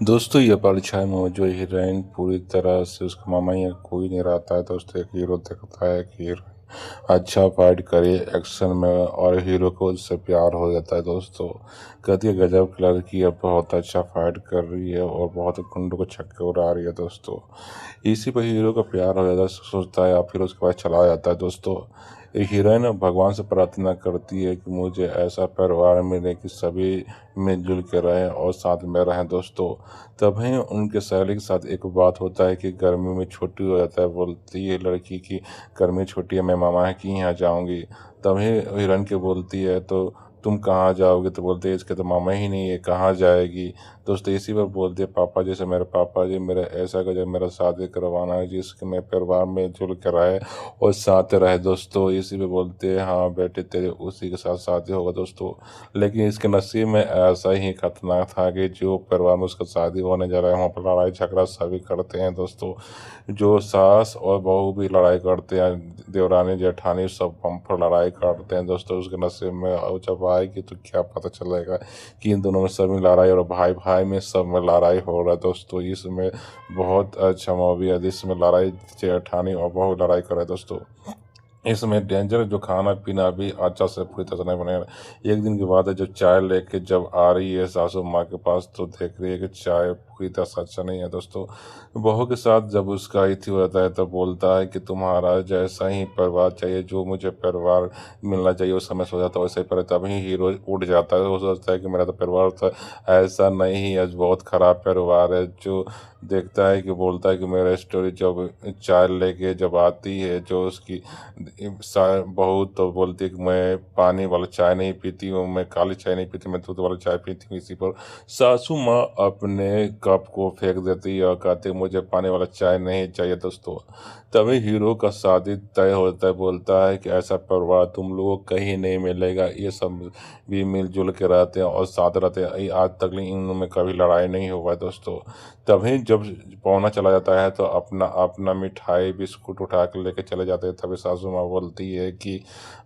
दोस्तों ये परछाई में जो हीरोइन पूरी तरह से उसका मामा या कोई नहीं रहता है। दोस्तों एक हीरो दिखता है कि हीरोइन अच्छा फाइट करे एक्शन में और हीरो को उससे प्यार हो जाता है। दोस्तों कहती है गजब की लड़की है, बहुत अच्छा फाइट कर रही है और बहुत गुंडों को छक्के उड़ा रही है। दोस्तों इसी पर हीरो का प्यार हो जाता है, सोचता है या फिर उसके पास चला जाता है। दोस्तों एक हीरोइन भगवान से प्रार्थना करती है कि मुझे ऐसा परिवार मिले कि सभी मिलजुल के रहें और साथ में रहें। दोस्तों तभी उनके सहेली के साथ एक बात होता है कि गर्मी में छुट्टी हो जाता है। बोलती है लड़की की गर्मी छुट्टी है, मैं मामा की यहाँ जाऊँगी। तभी हिरन के बोलती है तो तुम कहाँ जाओगे, तो बोलते हैं इसके तो मामा ही नहीं है, कहाँ जाएगी। दोस्तों इसी पर बोलते हैं पापा जी से, मेरे पापा जी मेरा ऐसा गजब मेरा शादी करवाना है जिसके मैं परिवार में जुल कर रहे और साथ रहे। दोस्तों इसी पे बोलते हैं हाँ बेटे तेरे उसी के साथ शादी होगा। दोस्तों लेकिन इसके नसीब में ऐसा ही खतरनाक था कि जो परिवार में उसका शादी होने जा रहा है वहाँ पर लड़ाई झगड़ा सभी करते हैं। दोस्तों जो सास और बहू भी लड़ाई करते हैं, देवरानी जेठानी सब हम पर लड़ाई करते हैं। दोस्तों उसके नसीब में और जब आएगी तो क्या पता चलेगा कि इन दोनों में सब में लड़ाई और भाई भाई में सब में लड़ाई हो रहा है। दोस्तों इसमें बहुत अच्छा मूवी है जिसमें लड़ाई जेठानी और बहू लड़ाई कर रहे हैं। दोस्तों इसमें डेंजर जो खाना पीना भी अच्छा से पूरी तरह से नहीं बनेगा। एक दिन की बात है, जब चाय लेके जब आ रही है सासू माँ के पास तो देख रही है कि चाय पूरी तरह से अच्छा नहीं है। दोस्तों बहू के साथ जब उसका इति हो जाता है तो बोलता है कि तुम्हारा जैसा ही परिवार चाहिए, जो मुझे परिवार मिलना चाहिए उस समय सो जाता है वैसे ही पर तभी हीरो उठ जाता है। वो सोचता है कि मेरा तो परिवार तो ऐसा नहीं है, बहुत खराब परिवार है। जो देखता है कि बोलता है कि मेरा स्टोरी जब चाय लेके जब आती है जो उसकी बहू तो बोलती है कि मैं पानी वाला चाय नहीं पीती हूँ, मैं काली चाय नहीं पीती, मैं दूध वाला चाय पीती हूँ। इसी पर सासू माँ अपने कप को फेंक देती है और कहती है मुझे पानी वाला चाय नहीं चाहिए। दोस्तों तभी हीरो का शादी तय होता है, बोलता है कि ऐसा परिवार तुम लोगों को कहीं नहीं मिलेगा, ये सब भी मिलजुल के रहते हैं और साथ रहते हैं, आज तक इनमें कभी लड़ाई नहीं हुआ है। दोस्तों तभी जब पौना चला जाता है तो अपना अपना मिठाई बिस्कुट उठा के लेके चले जाते हैं। तभी सासू माँ बोलती है कि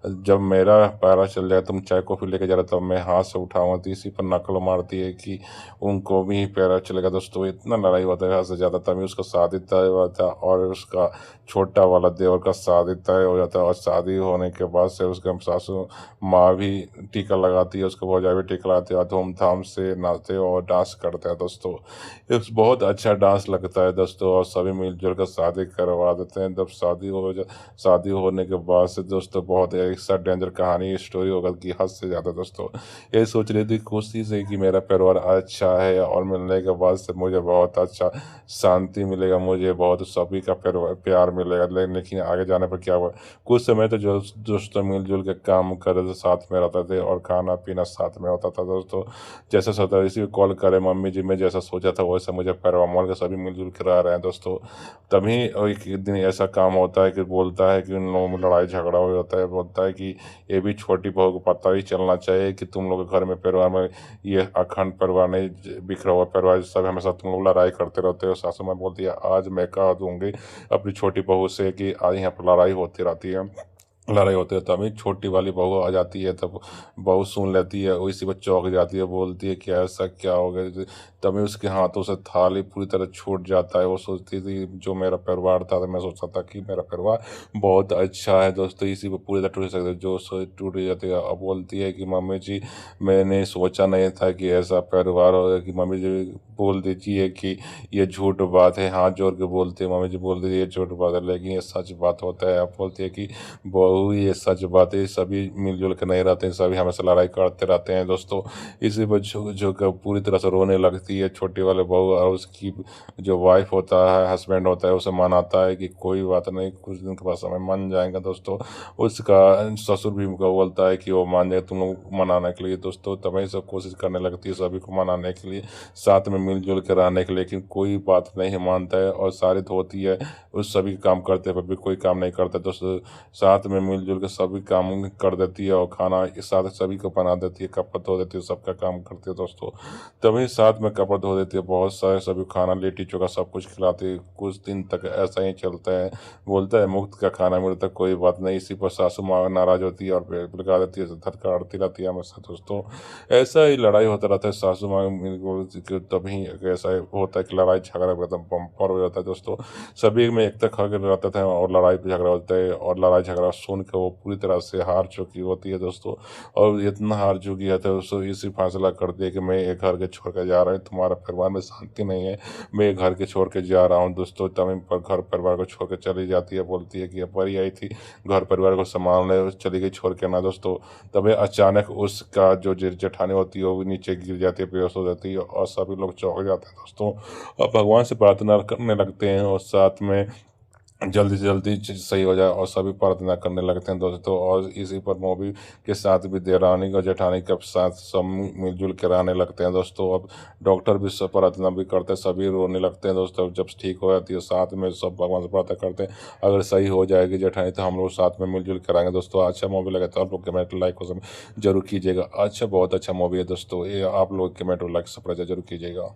जब मेरा पैरा चल जाए तुम चाय कॉफ़ी लेके जा रहे तब मैं हाथ से उठाऊंगा। तो इसी पर नकल मारती है कि उनको भी पैरा चलेगा। दोस्तों इतना लड़ाई होता है हद से ज़्यादा। तभी उसका शादी तय हुआ था और उसका छोटा वाला देवर का शादी तय हो जाता है और शादी होने के बाद से उसके सासू माँ भी टीका लगाती है, उसको भौजाई भी टीका लगाती है और धूमधाम से नाचते और डांस करते हैं। दोस्तों एक बहुत अच्छा डांस लगता है। दोस्तों और सभी मिलजुल कर शादी करवा देते हैं। जब शादी होने के बाद से दोस्तों बहुत ऐसा डेंजर कहानी स्टोरी होगा कि हद से ज़्यादा। दोस्तों ये सोच रही थी कोशिश है कि मेरा परिवार अच्छा है और मिलने के बाद से मुझे बहुत अच्छा शांति मिलेगा, मुझे बहुत सभी का प्यार मिलेगा। लेकिन आगे जाने पर क्या हुआ, कुछ समय तो जो दोस्तों मिलजुल के काम कर रहे थे, साथ में रहते थे और खाना पीना साथ में होता था। दोस्तों जैसा सोचा इसी कॉल करे मम्मी जी, मैं जैसा सोचा था वैसा मुझे परिवार मोल के सभी मिलजुल कर रह रहे हैं। दोस्तों तभी एक दिन ऐसा काम होता है कि बोलता है कि उन लोगों में लड़ाई झगड़ा हो जाता है। बोलता है कि ये भी छोटी बहू को पता ही चलना चाहिए कि तुम लोग के घर में परिवार में ये अखंड परिवार नहीं, बिखरा हुआ परिवार सब हमेशा तुम लोग लड़ाई करते रहते हो। सासू माँ बोलती है आज मैं कह दूंगी अपनी छोटी बहू से कि आज यहाँ पर लड़ाई होती रहती है, लड़ाई होती है। तभी छोटी वाली बहू आ जाती है, तब बहू सुन लेती है, वो इसी पर चौंक जाती है, बोलती है कि ऐसा क्या हो गया। तभी उसके हाथों से थाली पूरी तरह छूट जाता है। वो सोचती थी जो मेरा परिवार था तो मैं सोचता था कि मेरा परिवार बहुत अच्छा है। दोस्तों इसी पर पूरी तरह टूट सकते जो सोच टूट जाती है। अब बोलती है कि मम्मी जी मैंने सोचा नहीं था कि ऐसा परिवार होगा। कि मम्मी जी बोल दीजिए कि ये झूठ बात है, हाथ जोड़ के बोलते हैं मम्मी जी, बोल दीजिए ये झूठ बात है लेकिन ये सच बात होता है। अब बोलती है कि बहू ये सच बात है, सभी मिलजुल के नहीं रहते हैं, सभी हमेशा लड़ाई करते रहते हैं। दोस्तों इसी पर झुक झुक कर पूरी तरह से रोने लगती है छोटी वाले बहू और उसकी जो वाइफ होता है हस्बैंड होता है उसे मनाता है कि कोई बात नहीं कुछ दिन के बाद समय मान जाएगा। दोस्तों उसका ससुर भी उनको बोलता है कि वो मान जाए तुम लोग को मनाने के लिए। दोस्तों तभी सब कोशिश करने लगती है सभी को मनाने के लिए, साथ में मिलजुल कर रहने के लिए, लेकिन कोई बात नहीं मानता है और सारी होती है उस सभी काम करते हुए भी कोई काम नहीं करता। दोस्तों साथ में मिलजुल के सभी काम कर देती है और खाना एक साथ सभी को बना देती है, कपड़े धो देती है, सबका काम करती है दोस्तों। तभी साथ में कपड़े धो देती है, बहुत सारे सभी खाना लिट्टी चोखा सब कुछ खिलाती है। कुछ दिन तक ऐसा ही चलता है। बोलता है मुफ्त का खाना मिलता है, कोई बात नहीं। इसी पर सासू माँ नाराज होती है और फिर भड़का देती है, धर काटती रहती है हमेशा दोस्तों। ऐसा ही लड़ाई होता रहता है सासू माँ तभी ऐसा होता है कि लड़ाई झगड़ा एकदम बम्पर हो जाता है दोस्तों। सभी में एकता खा के रहते थे और लड़ाई पे झगड़ा होता है, और लड़ाई झगड़ा सुन के वो पूरी तरह से हार चुकी होती है दोस्तों। और इतना हार चुकी है तो उसको इसी फैसला कर दिया कि मैं ये घर के छोड़ के जा रहा हूँ, तुम्हारा परिवार में शांति नहीं है, मैं ये घर के छोड़ के जा रहा हूँ दोस्तों। तभी पर घर परिवार को छोड़ के चली जाती है, बोलती है कि ये परी आई थी घर परिवार को संभालने, चली गई छोड़ के ना दोस्तों। तभी अचानक उसका जो जेठानी होती है वो भी नीचे गिर जाती है, बेहोश हो जाती है और सभी लोग चौंक जाते हैं दोस्तों। और भगवान से प्रार्थना करने लगते हैं और साथ में जल्दी से जल्दी चीज़ सही हो जाए और सभी प्रार्थना करने लगते हैं दोस्तों। और इसी पर मूवी के साथ भी देवरानी और जेठानी के साथ सब मिलजुल के रहने लगते हैं दोस्तों। अब डॉक्टर भी सब प्रार्थना भी करते हैं, सभी रोने लगते हैं दोस्तों। जब ठीक हो जाती है साथ में सब भगवान से प्रार्थना करते हैं, अगर सही हो जाएगी जेठानी तो हम लोग साथ में मिलजुल कर आएंगे दोस्तों। अच्छा मूवी लगे तो आप लोग कमेंट लाइक और जरूर कीजिएगा। अच्छा बहुत अच्छा मूवी है दोस्तों ये, आप लोग कमेंट और लाइक सब जरूर कीजिएगा।